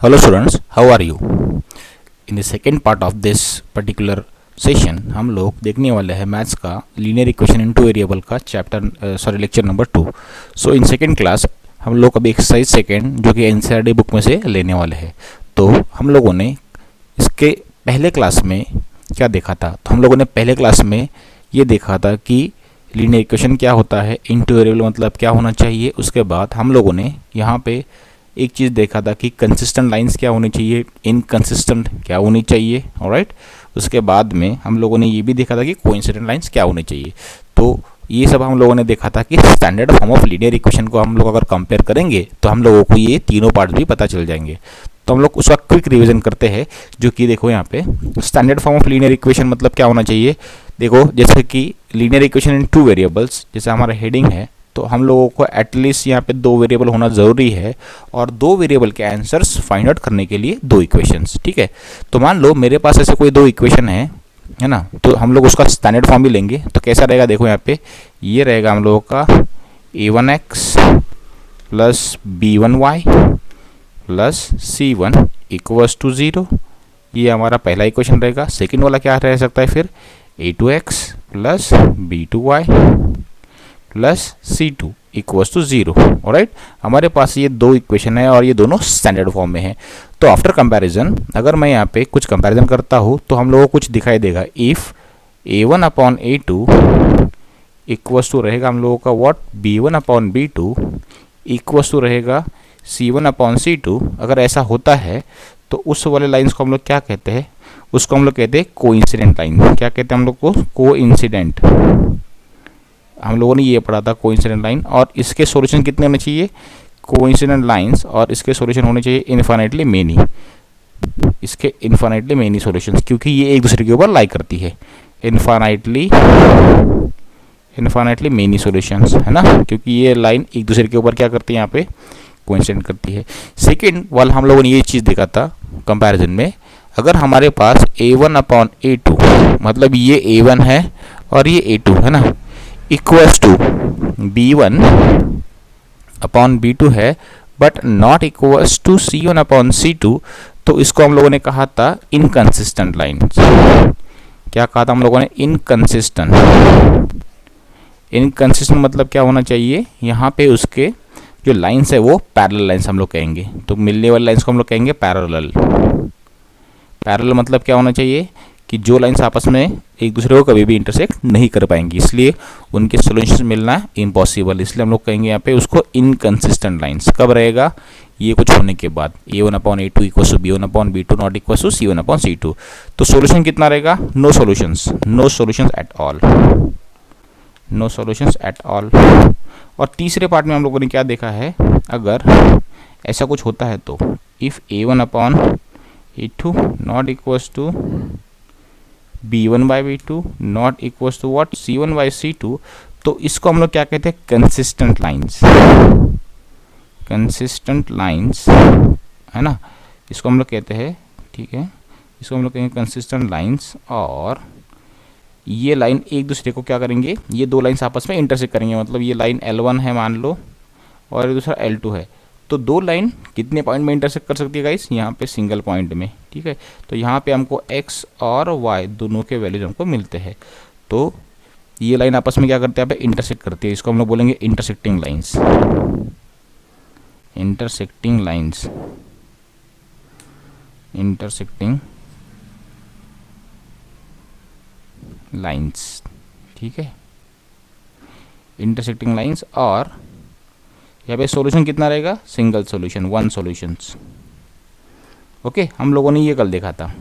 Hello students, how are you? In the second part of this particular session हम लोग देखने वाले हैं मैथ्स का linear equation in two variable का lecture number 2। So in second class हम लोग अभी एक्सरसाइज सेकेंड जो कि एनसीईआरटी बुक में से लेने वाले हैं। तो हम लोगों ने इसके पहले क्लास में क्या देखा था? तो हम लोगों ने पहले क्लास में ये देखा था कि लीनियर इक्वेशन क्या होता है, इन टू वेरिएबल मतलब क्या होना चाहिए। उसके बाद हम लोगों ने यहाँ पे एक चीज़ देखा था कि कंसिस्टेंट लाइंस क्या होनी चाहिए, इनकंसिस्टेंट क्या होनी चाहिए, ऑलराइट। उसके बाद में हम लोगों ने ये भी देखा था कि कोइंसिडेंट लाइंस क्या होनी चाहिए। तो ये सब हम लोगों ने देखा था कि standard form of linear equation को हम लोग अगर कंपेयर करेंगे तो हम लोगों को ये तीनों पार्ट भी पता चल जाएंगे। तो हम लोग उसका क्विक रिवीजन करते हैं, जो कि देखो यहाँ पे standard form of linear equation मतलब क्या होना चाहिए। देखो जैसे कि linear equation in two variables, जैसे हमारा हेडिंग है, तो हम लोगों को एटलीस्ट यहाँ पे दो वेरिएबल होना ज़रूरी है और दो वेरिएबल के आंसर्स फाइंड आउट करने के लिए दो इक्वेशंस। ठीक है, तो मान लो मेरे पास ऐसे कोई दो इक्वेशन है ना, तो हम लोग उसका स्टैंडर्ड फॉर्म भी लेंगे। तो कैसा रहेगा, देखो यहाँ पे ये रहेगा हम लोगों का a1x plus b1y plus c1 equals to 0। ये हमारा पहला इक्वेशन रहेगा। सेकेंड वाला क्या रह सकता है फिर, a2x plus b2y plus c2 equals to 0। Alright, हमारे पास ये दो इक्वेशन है और ये दोनों स्टैंडर्ड फॉर्म में है। तो आफ्टर कंपैरिजन अगर मैं यहाँ पे कुछ कंपैरिजन करता हूँ तो हम लोगों को कुछ दिखाई देगा। If a1 upon a2 equals to रहेगा हम लोगों का what, b1 upon b2 equals to रहेगा c1 अपॉन c2। अगर ऐसा होता है तो उस वाले लाइन्स को हम लोग क्या कहते हैं, उसको हम लोग कहते हैं कोइंसिडेंट लाइन। क्या कहते हैं हम लोग को, कोइंसिडेंट। हम लोगों ने ये पढ़ा था कोइंसिडेंट लाइन। और इसके सॉल्यूशन कितने होने चाहिए, कोइंसिडेंट लाइंस, और इसके सॉल्यूशन होने चाहिए इन्फिनिटली मेनी। इसके इन्फिनिटली मेनी सॉल्यूशंस, क्योंकि ये एक दूसरे के ऊपर लाई करती है। इन्फिनिटली मेनी सॉल्यूशंस है ना, क्योंकि ये लाइन एक दूसरे के ऊपर क्या करती है, यहाँ पे कोइंसिडेंट करती है। सेकेंड वाला हम लोगों ने ये चीज़ देखा था कंपैरिजन में। अगर हमारे पास a1 अपॉन a2 मतलब ये a1 है और ये a2 है ना, equals to b1 upon b2 है but not equals to c1 upon c2, तो इसको हम लोगों ने कहा था इनकंसिस्टेंट लाइन्स। क्या कहा था हम लोगों ने, इनकंसिस्टेंट मतलब क्या होना चाहिए, यहाँ पे उसके जो लाइन्स है वो पैरेलल लाइन्स हम लोग कहेंगे। तो मिलने वाली लाइन्स को हम लोग कहेंगे पैरेलल। पैरेलल मतलब क्या होना चाहिए कि जो लाइन्स आपस में एक दूसरे को कभी भी इंटरसेक्ट नहीं कर पाएंगी, इसलिए उनके सॉल्यूशन मिलना इम्पॉसिबल। इसलिए हम लोग कहेंगे यहाँ पे उसको इनकंसिस्टेंट लाइन्स। कब रहेगा, ये कुछ होने के बाद। a1 upon a2 equal to b1 upon b2 not equal to c1 upon c2। तो सॉल्यूशन कितना रहेगा, नो सॉल्यूशंस एट ऑल। और तीसरे पार्ट में हम लोगों ने क्या देखा है, अगर ऐसा कुछ होता है तो if a1 upon a2 not equals to b1 by b2 not equals to what, c1 by c2, तो इसको हम लोग क्या कहते हैं, कंसिस्टेंट लाइंस है ना, इसको हम लोग कहते हैं। ठीक है, इसको हम लोग कहेंगे कंसिस्टेंट लाइंस। और ये लाइन एक दूसरे को क्या करेंगे, ये दो लाइन्स आपस में इंटरसेक्ट करेंगे। मतलब ये लाइन L1 है मान लो और ये दूसरा L2 है, तो दो लाइन कितने पॉइंट में इंटरसेक्ट कर सकती है गाइस, यहाँ पे सिंगल पॉइंट में। ठीक है, तो यहाँ पे हमको x और y दोनों के वैल्यूज हमको मिलते हैं। तो ये लाइन आपस में क्या करते हैं, यहाँ पे इंटरसेक्ट करती है। इसको हम लोग बोलेंगे इंटरसेक्टिंग लाइन्स। ठीक है, इंटरसेक्टिंग लाइन्स। और यहाँ पे सॉल्यूशन कितना रहेगा, single solution, one solutions. Okay, हम लोगों ने ये कल देखा था।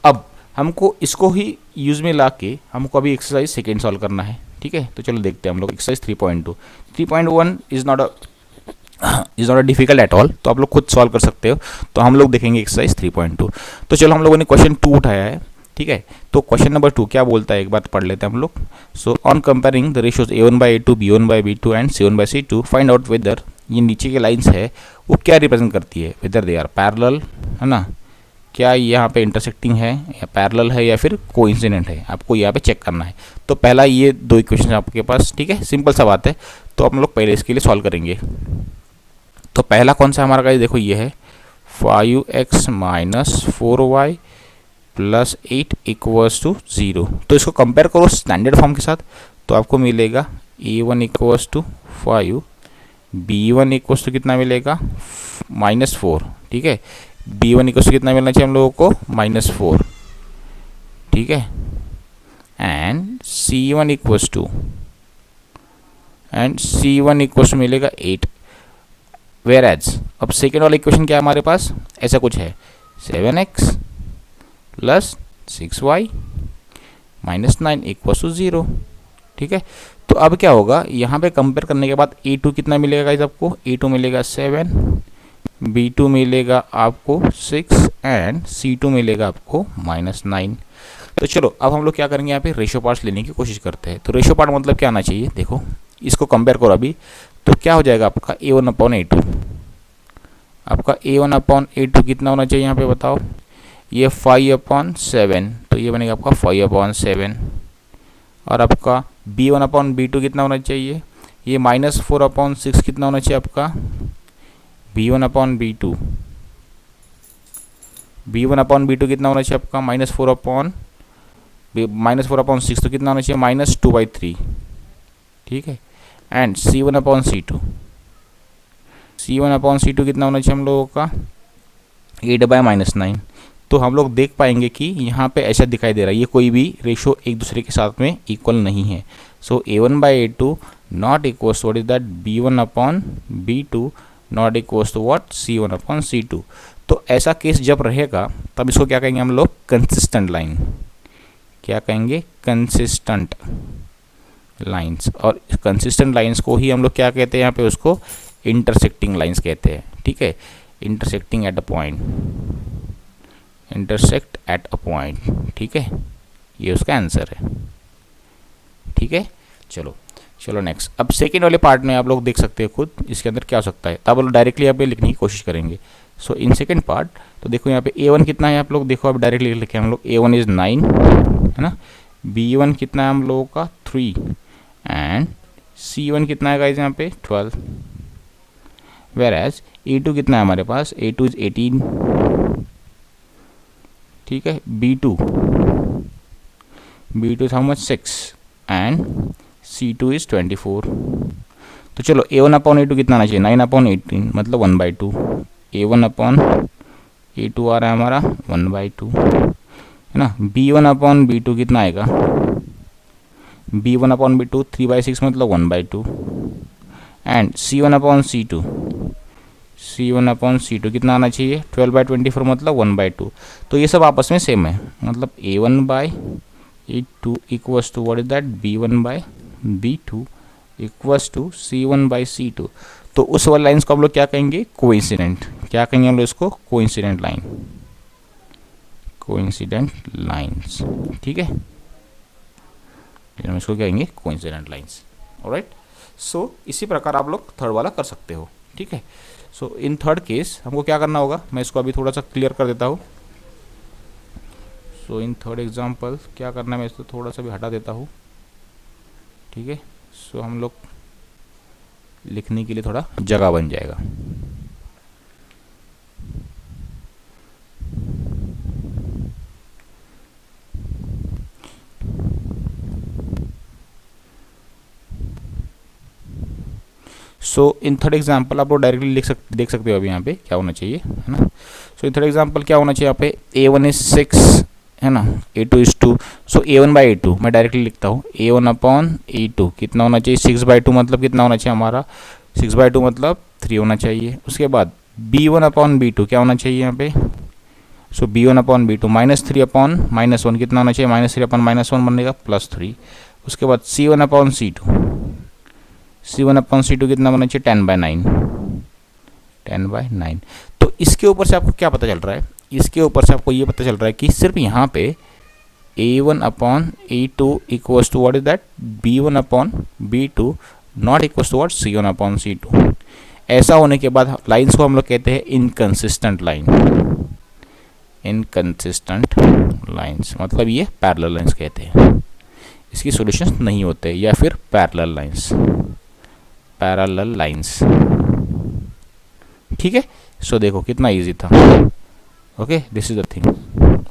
अब हमको इसको ही यूज़ में ला के हमको अभी एक्सरसाइज सेकेंड सॉल्व करना है। ठीक है, तो चलो देखते हैं हम लोग exercise 3.2। 3.1 is not a difficult at all, तो आप लोग खुद सॉल्व कर सकते हो। तो हम लोग देखेंगे एक्सरसाइज 3.2। तो चलो हम लोगों ने क्वेश्चन 2 उठाया है। ठीक है, तो क्वेश्चन नंबर 2 क्या बोलता है, एक बात पढ़ लेते हैं हम लोग। So on comparing the ratios a1 by a2 b1 by b2 and c1 by c2 find out whether, ये नीचे के लाइंस है वो क्या रिप्रेजेंट करती है, वेदर दे आर पैरेलल है ना, क्या यहाँ पे इंटरसेक्टिंग है या पैरेलल है या फिर कोइंसिडेंट है, आपको यहाँ पे चेक करना है। तो पहला ये दो इक्वेशन आपके पास। ठीक है, सिंपल सा बात है। तो हम लोग पहले इसके लिए सॉल्व करेंगे। तो पहला कौन सा हमारा गाइस, देखो ये है 5x minus 4y plus 8 equals to 0। तो इसको कंपेयर करो स्टैंडर्ड फॉर्म के साथ, तो आपको मिलेगा a1 equals to 5, b1 equals to कितना मिलेगा -4। ठीक है, b1 इक्वल्स टू कितना मिलना चाहिए हम लोगों को -4। ठीक है, एंड c1 इक्वल्स टू मिलेगा 8। वेयर एज अब सेकेंड वाला इक्वेशन क्या है हमारे पास, ऐसा कुछ है 7x plus 6y minus 9 equals to 0। ठीक है, तो अब क्या होगा, यहाँ पे कंपेयर करने के बाद a2 कितना मिलेगा गाइस आपको, a2 मिलेगा 7, b2 मिलेगा आपको 6 एंड c2 मिलेगा आपको -9। तो चलो अब हम लोग क्या करेंगे, यहाँ पे रेशियो पार्ट्स लेने की कोशिश करते हैं। तो रेशियो पार्ट मतलब क्या आना चाहिए, देखो इसको कंपेयर करो अभी, तो क्या हो जाएगा आपका a1/a2, आपका a1/a2 कितना होना चाहिए यहाँ पे बताओ, ये 5/7, तो ये बनेगा आपका 5/7। और आपका b1/b2 कितना होना चाहिए, ये -4/6 कितना होना चाहिए आपका b1/b2, b1/b2 कितना होना चाहिए आपका -4/6, तो कितना होना चाहिए -2/3। ठीक है, एंड c1/c2 कितना होना चाहिए हम लोगों का 8/-9। तो हम लोग देख पाएंगे कि यहाँ पे ऐसा दिखाई दे रहा है, ये कोई भी रेशो एक दूसरे के साथ में इक्वल नहीं है। So a1/a2 not equals to what is that b1/b2 not equals to what c1/c2। तो ऐसा केस जब रहेगा तब इसको क्या कहेंगे हम लोग, कंसिस्टेंट लाइन। क्या कहेंगे, कंसिस्टेंट लाइंस। और कंसिस्टेंट लाइंस को ही हम लोग क्या कहते हैं यहाँ पे, उसको इंटरसेक्टिंग लाइंस कहते हैं। ठीक है, intersecting at a point, intersect at a point. ठीक है, ये उसका आंसर है। ठीक है, चलो नेक्स्ट। अब सेकेंड वाले पार्ट में आप लोग देख सकते हैं खुद इसके अंदर क्या हो सकता है, तब हम लोग डायरेक्टली यहाँ पे लिखने की कोशिश करेंगे। सो इन सेकेंड पार्ट तो देखो यहाँ पे a1 कितना है, आप लोग देखो अब डायरेक्टली लिखे हम लोग, a1 इज 9 है ना, b1 कितना है हम लोगों का 3 एंड c1 कितना है गाइज यहाँ पे 12। वेयर एज a2 कितना है हमारे पास, a2 इज 18। ठीक है, b2 is how much 6 and c2 is 24। तो चलो a1/a2 कितना आना चाहिए 9/18 मतलब 1/2। a1/a2 आ रहा है हमारा 1/2 है ना। b1/b2 कितना आएगा, b1/b2 3/6 मतलब 1/2 एंड c1/c2 कितना आना चाहिए 12/24 मतलब 1/2। तो ये सब आपस में सेम है, मतलब a1/a2 equals to what is that b1/b2 equals to c1/c2। तो उस वाले लाइन्स को हम लोग क्या कहेंगे, कोइंसिडेंट। क्या कहेंगे हम लोग इसको, कोइंसिडेंट लाइन, कोइंसिडेंट लाइन्स। ठीक है, हम इसको क्या कहेंगे, कोइंसिडेंट लाइन्स। ऑलराइट, सो इसी प्रकार आप लोग थर्ड वाला कर सकते हो। ठीक है, सो इन थर्ड केस हमको क्या करना होगा, मैं इसको अभी थोड़ा सा क्लियर कर देता हूँ। सो इन थर्ड एग्जाम्पल क्या करना है, मैं इसको थोड़ा सा भी हटा देता हूँ। ठीक है, सो हम लोग लिखने के लिए थोड़ा जगह बन जाएगा। सो इन थर्ड एग्जाम्पल आप लोग डायरेक्टली देख सकते हो अभी यहाँ पे क्या होना चाहिए, है ना। सो इन थर्ड एग्जाम्पल क्या होना चाहिए यहाँ पे, a1 इज 6 है ना, a2 इज 2। सो a1/a2 मैं डायरेक्टली लिखता हूँ, a1/a2 कितना होना चाहिए 6/2 मतलब कितना होना चाहिए हमारा 6/2 मतलब 3 होना चाहिए। उसके बाद b1/b2 क्या होना चाहिए यहाँ पे, सो b1/b2 -3/-1 कितना होना चाहिए -3/-1 बनेगा +3। उसके बाद c1/c2 कितना बनना चाहिए 10/9। तो इसके ऊपर से आपको क्या पता चल रहा है, इसके ऊपर से आपको ये पता चल रहा है कि सिर्फ यहाँ पे a1/a2 equals to what is that b1/b2 not equals to what c1/c2। ऐसा होने के बाद लाइंस को हम लोग कहते हैं इनकंसिस्टेंट लाइन। इनकंसिस्टेंट लाइंस मतलब ये पैरेलल लाइंस कहते हैं, इसकी सॉल्यूशंस नहीं होते, या फिर पैरेलल लाइंस। ठीक है, सो देखो कितना इजी था। Okay, this is the thing.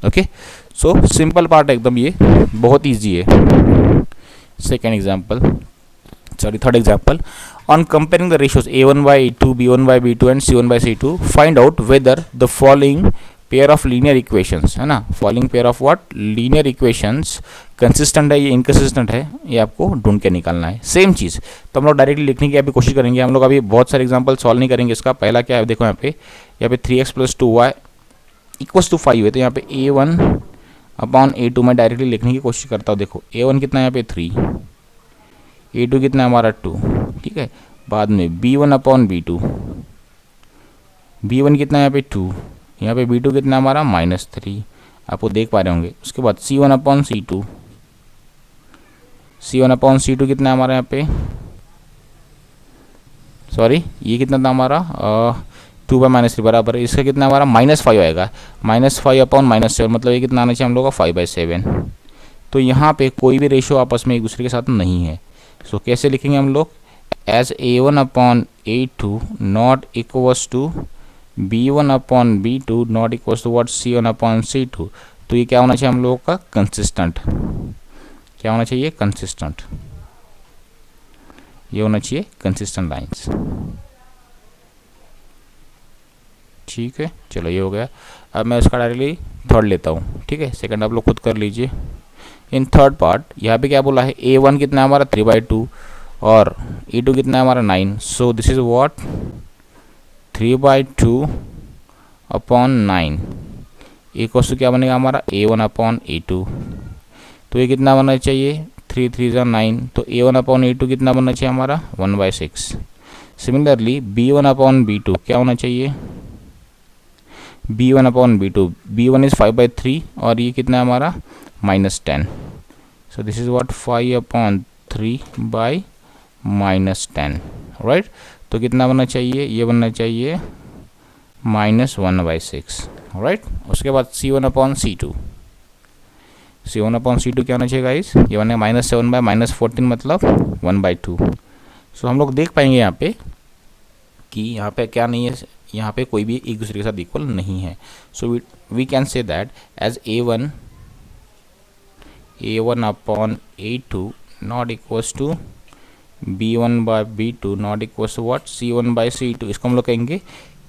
Okay, so simple part एकदम ये बहुत इजी है। Second example, sorry, third example. On comparing the ratios a1 by a2, b1 by b2 and c1 by c2, find out whether the following pair of linear equations, है ना, following pair of what linear equations consistent है, ये inconsistent है, ये आपको ढूंढ के निकालना है। सेम चीज़ तो हम लोग डायरेक्टली लिखने की अभी कोशिश करेंगे। हम लोग अभी बहुत सारे एग्जाम्पल सॉल्व नहीं करेंगे इसका। पहला क्या है देखो, यहाँ पे 3x + 2y = 5 है, तो यहाँ पे a1 अपॉन a2 मैं डायरेक्टली लिखने की कोशिश करता हूँ। देखो a1 कितना है यहाँ पे 3, a2 कितना है हमारा 2, ठीक है। बाद में b1 अपॉन b2, b1 कितना है यहाँ पे 2, यहाँ पे b2 कितना है हमारा -3, आपको देख पा रहे होंगे। उसके बाद c1 upon c2, c1 upon c2 कितना है हमारा यहाँ पे, सॉरी ये कितना था हमारा 2/-3 बराबर है, इसका कितना हमारा -5 आएगा, -5 अपॉन -7, मतलब ये कितना आना चाहिए हम लोग का 5/7। तो यहाँ पे कोई भी रेशियो आपस में एक दूसरे के साथ नहीं है। सो कैसे लिखेंगे हम लोग, as a1 upon a2 not equals to b1 upon b2 not equals to what c1 upon c2। तो ये क्या होना चाहिए हम लोगों का, कंसिस्टेंट। क्या होना चाहिए, कंसिस्टेंट। ये होना चाहिए कंसिस्टेंट लाइंस। ठीक है, चलो ये हो गया। अब मैं उसका डायरेक्टली थर्ड लेता हूँ, ठीक है। सेकंड आप लोग खुद कर लीजिए। इन थर्ड पार्ट यहाँ पे क्या बोला है, a1 कितना है हमारा 3/2 और a2 कितना है हमारा 9। So this is what 3/2 upon 9 equals to क्या बनेगा हमारा a1 अपॉन a2। तो ये कितना बनना चाहिए, 3 3 9, तो a1 अपॉन a2 कितना बनना चाहिए हमारा 1/6। सिमिलरली b1 अपॉन b2 क्या होना चाहिए, b1 upon b2, b1 is 5/3 और ये कितना है हमारा -10। सो दिस इज व्हाट 5/3/-10, राइट। तो कितना बनना चाहिए, ये बनना चाहिए -1/6, राइट। उसके बाद c1 upon c2, c1 upon c2 क्या होना चाहिए गाइस, ये बनेगा -7/-14 मतलब 1/2। सो हम लोग देख पाएंगे यहाँ पे कि यहाँ पे क्या नहीं है, यहाँ पे कोई भी एक दूसरे के साथ इक्वल नहीं है। So we can say that as a1 upon a2 not equals to b1/b2 not equals to what c1/c2। इसको हम लोग कहेंगे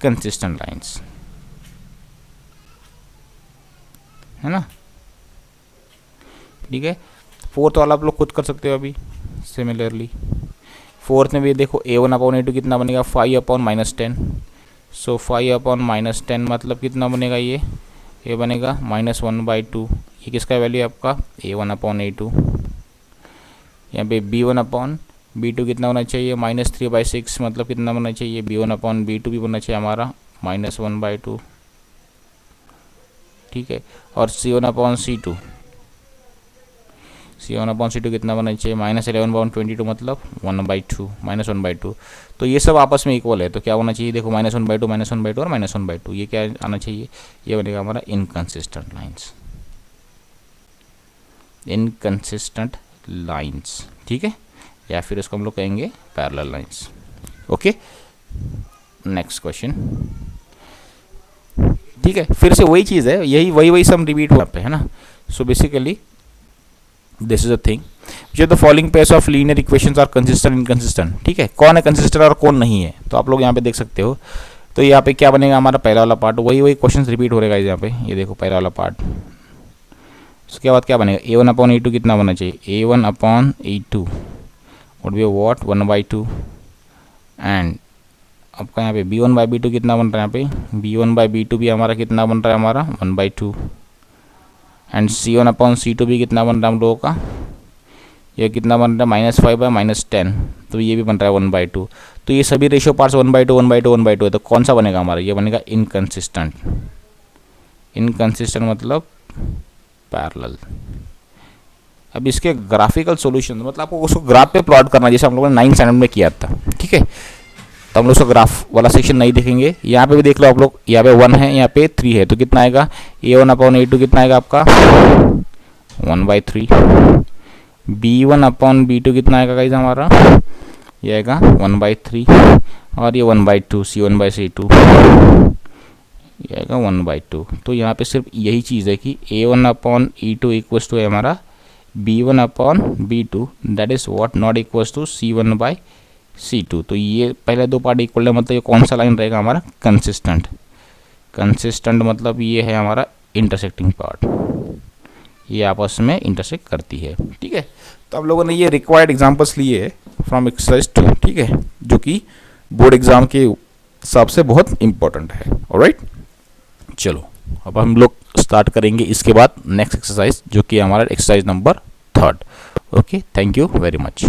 कंसिस्टेंट लाइंस, है ना, ठीक है। फोर्थ वाला आप लोग खुद कर सकते हो अभी। सिमिलरली फोर्थ में भी देखो a1 अपॉन a2 कितना बनेगा 5 अपॉन -10। सो 5 अपॉन -10 मतलब कितना बनेगा, ये बनेगा -1/2। ये किसका वैल्यू है आपका a1 अपॉन a2। यहाँ पे b1 अपॉन b2 कितना होना चाहिए -3/6 मतलब कितना बनना चाहिए, b1 अपॉन b2 भी बनना चाहिए हमारा -1/2, ठीक है। और c1 अपॉन c2 कितना बनना चाहिए -11/22 मतलब 1/2 -1/2। तो ये सब आपस में इक्वल है, तो क्या होना चाहिए देखो -1/2 -1/2 और -1/2, ये क्या आना चाहिए, ये बनेगा हमारा इनकंसिस्टेंट लाइंस, इनकंसिस्टेंट लाइंस, ठीक है। या फिर इसको हम लोग कहेंगे parallel lines. Okay, next question, ठीक है। फिर से वही चीज़ है, यही वही सब रिपीट हुआ पे, है ना। So basically this is a thing जो the following pairs of linear equations are consistent inconsistent, ठीक है। कौन है कंसिस्टेंट और कौन नहीं है, तो आप लोग यहाँ पे देख सकते हो। तो यहाँ पे क्या बनेगा हमारा पहला वाला पार्ट, वही क्वेश्चन रिपीट हो रहेगा यहाँ पे। ये देखो पहला वाला पार्ट, उसके बाद क्या बनेगा a1 अपॉन a2 कितना बनना चाहिए, a1 upon a2 would be what 1/2 and आपका यहाँ पे b1/b2 कितना बन रहा है, यहाँ पे b1/b2 भी हमारा कितना बन रहा है हमारा 1/2 एंड c1 अपॉन c2 भी कितना बन रहा है हम लोगों का, ये कितना बन रहा है -5/-10, तो ये भी बन रहा है 1/2। तो ये सभी रेशियो पार्ट्स 1/2 1/2 1/2 है, तो कौन सा बनेगा हमारा, ये बनेगा इनकंसिस्टेंट। इनकंसिस्टेंट मतलब पैरेलल। अब इसके ग्राफिकल सॉल्यूशन मतलब आपको उसको ग्राफ पे प्लॉट करना है, जैसे हम लोगों ने 9th स्टैंडर्ड में किया था, ठीक है। तो हम लोग उसको ग्राफ वाला सेक्शन नहीं देखेंगे। यहाँ पे भी देख लो आप लोग, यहाँ पे 1 है, यहाँ पे 3 है, तो कितना आएगा a1 अपॉन a2 कितना आएगा आपका 1/3, b1 अपॉन b2 कितना आएगा गाइस हमारा, ये आएगा 1/3 और ये 1/2 c1/c2। जाएगा 1/2। तो यहाँ पे सिर्फ यही चीज़ है कि A1/E2 इक्वल्स टू हमारा B1/B2 that is what not equals to C1/C2। तो ये पहले दो पार्ट इक्वल है, मतलब ये कौन सा लाइन रहेगा हमारा कंसिस्टेंट। कंसिस्टेंट मतलब ये है हमारा इंटरसेक्टिंग पार्ट, ये आपस में इंटरसेक्ट करती है। ठीक है, तो आप लोगों ने ये रिक्वायर्ड एग्जांपल्स लिए है फ्रॉम एक्सरसाइज 2, ठीक है, जो कि बोर्ड एग्जाम के हिसाब से बहुत इंपॉर्टेंट है। ऑलराइट, चलो अब हम लोग स्टार्ट करेंगे इसके बाद नेक्स्ट एक्सरसाइज, जो कि हमारा exercise number 3। Okay, thank you very much.